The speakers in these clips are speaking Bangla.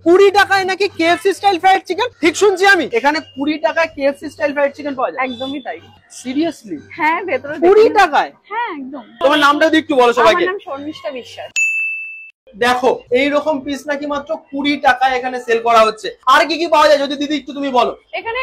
20 টাকায় নাকি KFC স্টাইল ফ্রাইড চিকেন? ঠিক শুনছি আমি? এখানে 20 টাকায় KFC স্টাইল ফ্রাইড চিকেন পাওয়া যায়? একদমই তাই। সিরিয়াসলি? হ্যাঁ, ভেতরে 20 টাকায়? হ্যাঁ, একদম। তোমার নামটা যদি একটু বলো সবাইকে। আমার নাম শর্মিষ্ঠা বিশ্বাস। দেখো এইরকম পিস নাকি মাত্র 20 টাকায় এখানে সেল করা হচ্ছে। আর কি কি পাওয়া যায় যদি দিদি একটু তুমি বলো। এখানে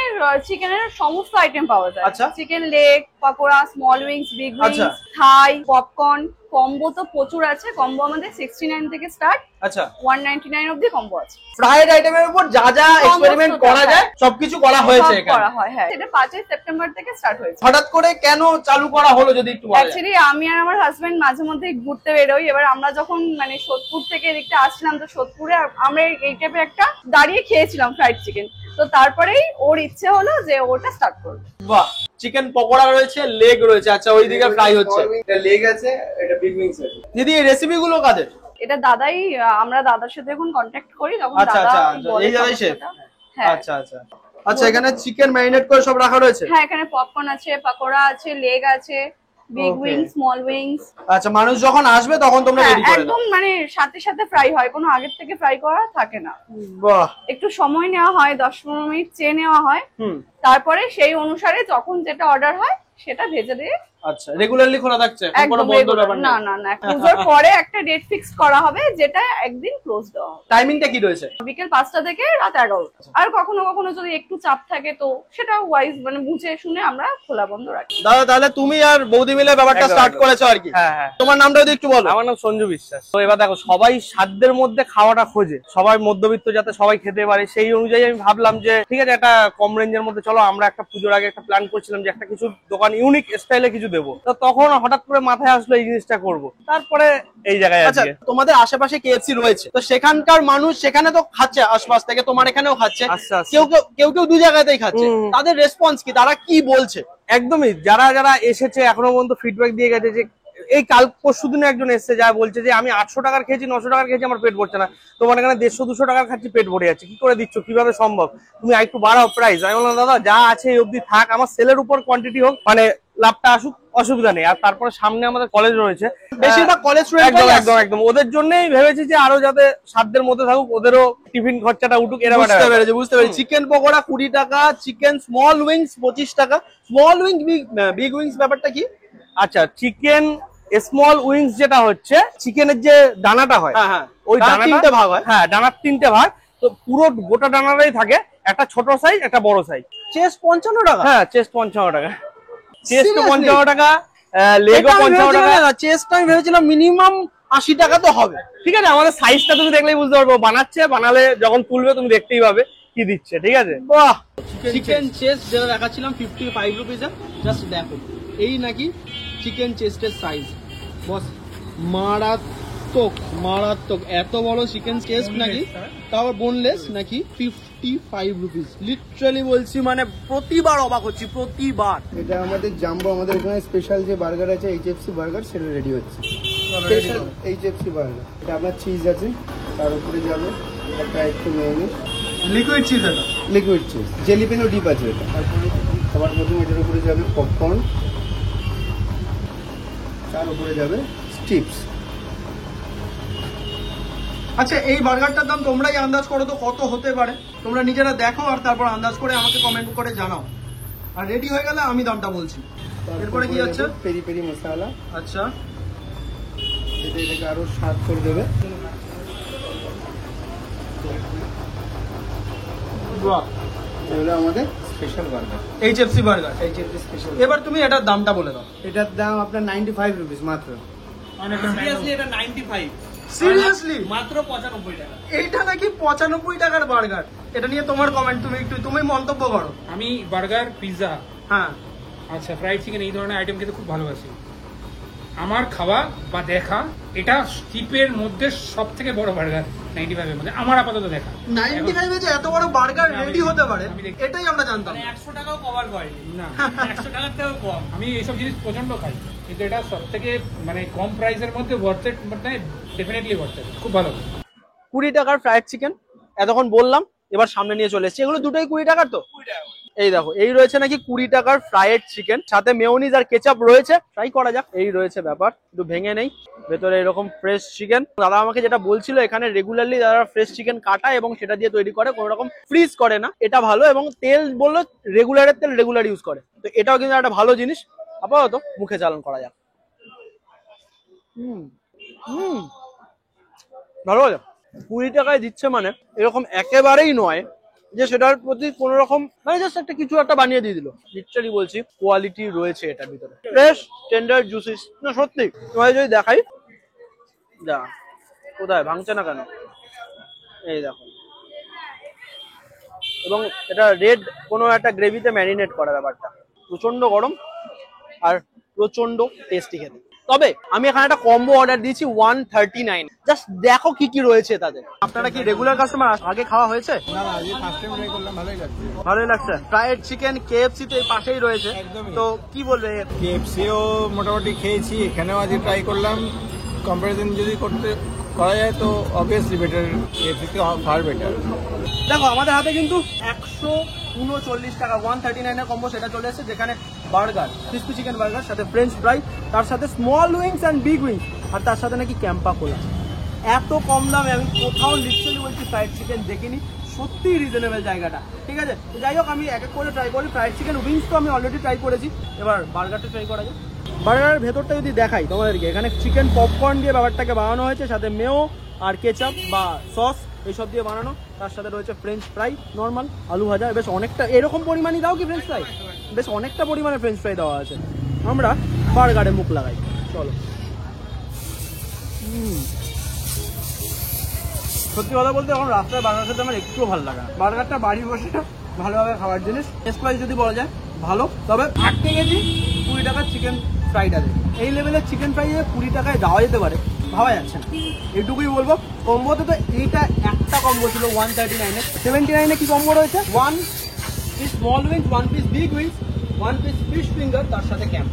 চিকেনের সমস্ত আইটেম পাওয়া যায়। আচ্ছা। Chicken leg, pakora, small wings, big আচ্ছা। উইংস, থাই, পপকর্ন, কম্বো তো প্রচুর আছে। কম্বো আমাদের 69 থেকে স্টার্ট, আচ্ছা 199 অবধি কম্বো আছে। ফ্রাইড আইটেমের উপর যা যা এক্সপেরিমেন্ট করা যায় সবকিছু করা হয়েছে সব এখানে। করা হয়, হ্যাঁ। এটা 5 সেপ্টেম্বর থেকে স্টার্ট হয়েছে। হঠাৎ করে কেন চালু করা হলো যদি একটু বলো। অ্যাকচুয়ালি আমি আর আমার হাজবেন্ড মাঝে মধ্যে ঘুরতে বেরোই। এবার আমরা যখন মানে সোদপুর থেকে এদিকটা আসছিলাম, তো সোদপুরে আমরা এই টাইপের একটা দাঁড়িয়ে খেয়েছিলাম ফ্রাইড চিকেন। তো তারপরেই ওর ইচ্ছে হলো যে ওটা স্টার্ট করবে। বাহ, চিকেন পকোড়া রয়েছে, লেগ রয়েছে, আচ্ছা ওইদিকে ফ্রাই হচ্ছে। এটা লেগ আছে, এটা বিগ উইংস আছে। দিদি এই রেসিপি গুলো কাদের? এটা দাদাই, আমরা দাদার সাথে এখন কন্ট্যাক্ট করি, তখন আচ্ছা দাদা আচ্ছা, বলে এই দাদাই শেফ? সমস্তটা। হ্যাঁ আচ্ছা আচ্ছা আচ্ছা, এখানে চিকেন ম্যারিনেট করে সব রাখা রয়েছে? হ্যাঁ, এখানে পপকর্ন আছে, পকোড়া আছে, লেগ আছে, big Okay. Wings, small wings. আচ্ছা, মানুষ যখন আসবে তখন তোমরা রেডি করে দাও? একদম মানে সাথে সাথে ফ্রাই হয়, কোনো আগের থেকে ফ্রাই করা থাকে না। বাহ। একটু সময় নেওয়া হয়, 10-15 মিনিট চেয়ে নেওয়া হয়। তারপরে সেই অনুসারে যখন যেটা অর্ডার হয় সেটা ভেজে দিয়ে। আচ্ছা, রেগুলারলি খোলা থাকছে? কোনো একদম বন্ধ ব্যাপার না নেই? না না, পুজোর পরে একটা ডেট ফিক্স করা হবে, যেটা একদিন ক্লোজ দেওয়া হবে। টাইমিংটা কি রয়েছে? বিকেল 5টা থেকে রাত 11টা। আর কখনো কখনো যদি একটু চাপ থাকে তো সেটা ওয়াইজ মানে বুঝে শুনে আমরা খোলা বন্ধ রাখি। দাদা তাহলে তুমি আর বৌদি মিলে ব্যাপারটা স্টার্ট করেছো আর কি? হ্যাঁ হ্যাঁ। তোমার নামটা যদি একটু বলো। আমার নাম সঞ্জু বিশ্বাস। তো এবার দেখো, সবাই সাধ্যের মধ্যে খাওয়াটা খোঁজে, সবাই মধ্যবিত্ত যাতে সবাই খেতে পারে, সেই অনুযায়ী আমি ভাবলাম যে ঠিক আছে, একটা কম রেঞ্জের মধ্যে চলো। আমরা একটা পুজোর আগে একটা প্ল্যান করছিলাম যে একটা কিছু দোকান ইউনিক স্টাইলে কিছু দেবো। তো তখন হঠাৎ করে মাথায় আসলো এই জিনিসটা করব, তারপরে এই জায়গায় আচ্ছা, আজকে। তোমাদের আশেপাশে KFC রয়েছে, তো সেখানকার মানুষ সেখানে তো খাচ্ছে আশপাশ থেকে, তোমার এখানেও খাচ্ছে, আচ্ছা, আচ্ছা। কেউ কেউ দু জায়গাতেই খাচ্ছে। তাদের রেসপন্স কি, তারা কি বলছে? একদমই, যারা যারা এসেছে এখনো পর্যন্ত ফিডব্যাক দিয়ে গেছে যে এই কাল পরশু দিনে একজন এসেছে যা বলছে যে আমি 800 টাকার খেয়েছি, 900 টাকার খেয়েছি, আমার পেট ভরছে না। তোমার এখানে 150-200 টাকার খাচ্ছি, পেট ভরে যাচ্ছে। কি করে দিচ্ছ, কিভাবে সম্ভব? তুমি একটু বাড়াও প্রাইস। আমি বললাম দাদা যা আছে এই অবধি থাক, আমার সেলের উপর কোয়ান্টিটি হোক, মানে লাভটা আসুক, অসুবিধা নেই। আর তারপরে সামনে আমাদের কলেজ রয়েছে, বেশিরভাগ কলেজ স্টুডেন্ট। একদম একদম একদম, ওদের জন্যই ভেবেছি যে আরো যাতে সাধ্যের মধ্যে থাকুক, ওদেরও টিফিন খরচাটা উঠুক। এরকম বুঝতে পেরেছি। চিকেন পকোড়া 20 টাকা, চিকেন স্মল উইংস 25 টাকা। স্মল উইংস, বিগ উইংস ব্যাপারটা কি? আচ্ছা, চিকেন স্মল উইংস যেটা হচ্ছে চিকেনের যে ডানাটা হয়, হ্যাঁ, ওই ডানার ডানাটা 3টে ভাগ হয়। হ্যাঁ, ডানার 3টে ভাগ। তো পুরো গোটা ডানাটাই থাকে, একটা ছোট সাইজ একটা বড় সাইজ। চেস্ট 55 টাকা? হ্যাঁ, চেস্ট 55 টাকা, চেস্ট 55 টাকা, লেগও 55 টাকা। চেস্ট আমি ভেবেছিলাম মিনিমাম 80 টাকা তো হবে। ঠিক আছে, আমাদের সাইজটা তুমি দেখলেই বুঝতে পারবে, বানালে যখন তুলবে তুমি দেখতেই পাবে কি দিচ্ছে। ঠিক আছে, বাহ। চিকেন চেস্ট যেটা দেখাচ্ছিলাম 55 রুপিস, জাস্ট দেখো এই নাকি চিকেন চেস্টের সাইজ। বস, মারাত্মক মারাত্মক, এত বড় চিকেন চেস্ট নাকি, তাও বোনলেস নাকি 55 রুপিস। লিটারালি বলছি, মানে প্রতিবার অবাক হচ্ছি, প্রতিবার। এটা আমাদের জাম্বো, আমাদের এখানে স্পেশাল যে বার্গার আছে HFC বার্গার, সেটা রেডি হচ্ছে। স্পেশাল HFC বার্গার, এটা আপনার চিজ আছে, তার উপরে যাবে একটা একটু মেয়োনিজ, লিকুইড চিজ, এটা লিকুইড চিজ, জেলিপিনো ডিপ আছে এটা। তারপরে সবার প্রথমে এটার উপরে যাবে পপকর্ন, তার উপরে যাবে চিপস। আচ্ছা, এই বার্গারটার দাম তোমরাই আন্দাজ করো তো কত হতে পারে। তোমরা নিজেরা দেখো আর তারপর আন্দাজ করে আমাকে কমেন্ট করে জানাও। আর রেডি হয়ে গেলে আমি দামটা বলছি। এরপরে কি আছে? পেরি পেরি মশলা। আচ্ছা, এটা এটাকে আরো স্বাদ করে দেবে। বাহ, এগুলো আমাদের special burger, HFC burger. HFC special. এবার তুমি এটার দামটা বলে দাও। এটার দাম আপনার 95 রুপিস মাত্র। সিরিয়াসলি এটা 95, সিরিয়াসলি মাত্র 95 টাকা। এইটা নাকি 95 টাকার বার্গার। এটা নিয়ে তোমার কমেন্ট, তুমি মন্তব্য করো। আমি বার্গার, পিৎজা, হ্যাঁ, আচ্ছা ফ্রাইড চিকেন, এই ধরনের আইটেম খেতে খুব ভালোবাসি। আমার খাওয়া বা দেখা এটা স্টিপের মধ্যে সব থেকে বড় বার্গার 95 এর মধ্যে, আমার আপাতত দেখা। 95 এ যে এত বড় বার্গার রেডি হতে পারে, এটাই আমরা জানতাম। 100 টাকাও কভার করে না, 100 টাকার থেকেও কম। আমি এইসব জিনিস প্রচন্ড খাই, কিন্তু এটা সব থেকে মানে কম প্রাইসের মধ্যে ওয়ার্থেড, মানে ডেফিনেটলি ওয়ার্থেড, খুব ভালো। 20 টাকার ফ্রাইড চিকেন এতক্ষণ বললাম, এবার সামনে নিয়ে চলে এসেছি। এগুলো দুটোই 20 টাকার তো? এই দেখো, এই রয়েছে নাকি 20 টাকার ফ্রাইড চিকেন, সাথে মেয়োনিজ আর কেচাপ রয়েছে। ট্রাই করা যাক। এই রয়েছে ব্যাপার, একটু ভেঙে নেই। ভেতরে এরকম ফ্রেশ চিকেন। দাদা আমাকে যেটা বলছিল, এখানে রেগুলারলি দাদা ফ্রেশ চিকেন কাটা এবং সেটা দিয়ে তৈরি করে, কোনো রকম ফ্রিজ করে না। এটা ভালো, এবং তেল বললো রেগুলারের তেল রেগুলার ইউজ করে, তো এটাও কিন্তু একটা ভালো জিনিস। আপাতত মুখে চালান করা যাক। ভালো আছে। 20 টাকায় দিচ্ছে মানে এরকম একেবারেই নয় যে সেটার প্রতি কোন রকম মানে জাস্ট একটা কিছু একটা বানিয়ে দিয়ে দিল। লিটারালি বলছি, কোয়ালিটি রয়েছে এটার ভিতরে, ফ্রেশ টেন্ডার জুসি। না সত্যি, তোমায় যদি দেখাই, যা কোথায় ভাঙছে না কেন, এই দেখো। এবং এটা রেড কোনো একটা গ্রেভিতে ম্যারিনেট করা, ব্যাপারটা প্রচন্ড গরম আর প্রচন্ড টেস্টি খেতে। তবে আমি এখানে একটা কম্বো অর্ডার দিয়েছি 139। জাস্ট দেখো কি কি রয়েছে তাদের। আপনারা কি রেগুলার কাস্টমার? আগে খাওয়া হয়েছে? না না, আজকে ফার্স্ট টাইম ট্রাই করলাম, ভালোই লাগছে। ভালোই লাগছে। ফ্রাইড চিকেন KFC তো এই পাশেই রয়েছে, একদমই। তো কি বলবে? KFCও মোটামুটি খেয়েছি, এখানেও আজকে ট্রাই করলাম। কম্পারিজন যদি করা যায় তো অবভিয়াসলি বেটার, KFC থেকে ফার বেটার। দেখো আমাদের হাতে কিন্তু 139 টাকা 139 এর কম্বো সেটা চলে এসেছে, যেখানে বার্গার, ক্রিসপি চিকেন বার্গার, সাথে ফ্রেঞ্চ ফ্রাই, তার সাথে small wings and big wings, আর তার সাথে নাকি ক্যাম্পা কোলা। এত কম দামে আমি কোথাও লিটারালি বলছি ফ্রাইড চিকেন দেখিনি। সত্যি রিজনেবল জায়গাটা, ঠিক আছে। তো যাই হোক, আমি এক এক করে ট্রাই করি। ফ্রাইড চিকেন উইংস তো আমি অলরেডি ট্রাই করেছি, এবার বার্গারটা ট্রাই করা যায়। বার্গারের ভেতরটা যদি দেখাই তোমাদেরকে, এখানে চিকেন পপকর্ন দিয়ে ব্যাপারটাকে বানানো হয়েছে, সাথে মেও আর কেচাপ বা সস এইসব দিয়ে বানানো। তার সাথে রয়েছে ফ্রেঞ্চ ফ্রাই, নর্মাল আলু ভাজা, বেশ অনেকটা এরকম পরিমাণই দাও কি ফ্রেঞ্চ ফ্রাই? বেশ অনেকটা পরিমাণে ফ্রেঞ্চ ফ্রাই দেওয়া আছে। আমরা বার্গারে মুখ লাগাই, চলো। সত্যি কথা বলতে এখন রাস্তায় বার্গার খেতে আমার একটুও ভালো লাগে না। বার্গারটা বাড়ি বসে ভালোভাবে খাওয়ার জিনিস। টেস্ট প্রাইস যদি বলা যায় ভালো, তবে আটকে গেছি 20 টাকার চিকেন ফ্রাইড আছে। এই লেভেলের চিকেন ফ্রাই 20 টাকায় দেওয়া যেতে পারে, ভাবা যাচ্ছে না। এটুকুই বলবো। কম্বোতে তো এইটা একটা কম্বো ছিল 139-এ। 79-এ কি কম্বো রয়েছে? 1 piece small wings, 1 piece big wings, 1 piece fish finger, তার সাথে ক্যাম্প।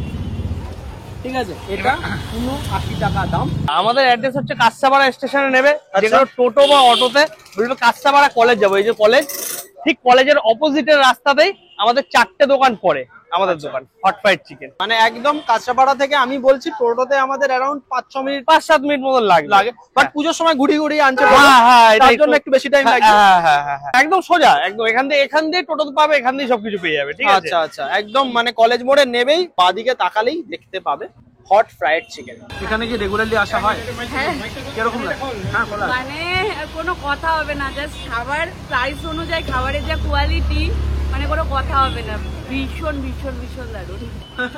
ঠিক আছে, এটা 80 টাকা দাম। আমাদের অ্যাড্রেস হচ্ছে কাঁচাপাড়া স্টেশনে নেবে, যেগুলো টোটো বা অটোতে বলবে কাঁচাপাড়া কলেজ যাবো। এই যে কলেজ, ঠিক কলেজের অপোজিটের রাস্তাতেই আমাদের 4টে দোকান পড়ে। আমাদের দোকান হট ফ্রাইড চিকেন মানে একদম কাঁচাপাড়া থেকে আমি বলছি টোটোতে আমাদের অ্যারাউন্ড 5-6 মিনিট 5-7 মিনিট মতো লাগে। বাট পুজোর সময় ঘুরিয়ে ঘুরিয়ে আনছে, হ্যাঁ, তার জন্য একটু বেশি টাইম লাগে। হ্যাঁ, একদম সোজা, একদম এখান দিয়ে টোটো পাবে, এখান দিয়ে সবকিছু পেয়ে যাবে। ঠিক আছে, আচ্ছা আচ্ছা, একদম মানে কলেজ মোড়ে নেবেই বাঁদিকে তাকালেই দেখতে পাবে হট ফ্রাইড চিকেন। এখানে কি রেগুলারলি আসা হয়? কিরকম লাগে? হ্যাঁ, খোলা। মানে কোনো কথা হবে না, জাস্ট খাবার প্রাইস অনুযায়ী খাবারের যা কোয়ালিটি, মানে কোনো কথা হবে না। ভীষণ ভীষণ ভীষণ দারুণ।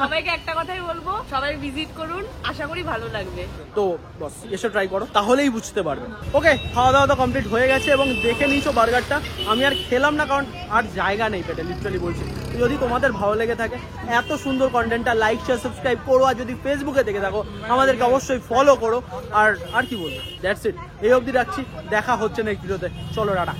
সবাইকে একটা কথাই বলবো, সবাই ভিজিট করুন, আশা করি ভালো লাগবে। তো বস এসে ট্রাই করো, তাহলেই বুঝতে পারবে। ওকে, খাওয়া দাওয়া তো কমপ্লিট হয়ে গেছে এবং দেখে নিয়েছো বার্গারটা। আমি আর খেলাম না, কারণ আর জায়গা নেই পেটে, লিটারালি বলছি। যদি তোমাদের ভালো লেগে থাকে এত সুন্দর কন্টেন্টটা, লাইক শেয়ার সাবস্ক্রাইব করো। আর যদি ফেসবুকে দেখে থাকো আমাদেরকে অবশ্যই ফলো করো। আর কি বলবো, দ্যাটস ইট। এই অবধি রাখছি, দেখা হচ্ছে নেক্সট ভিডিওতে। চলো টাটা।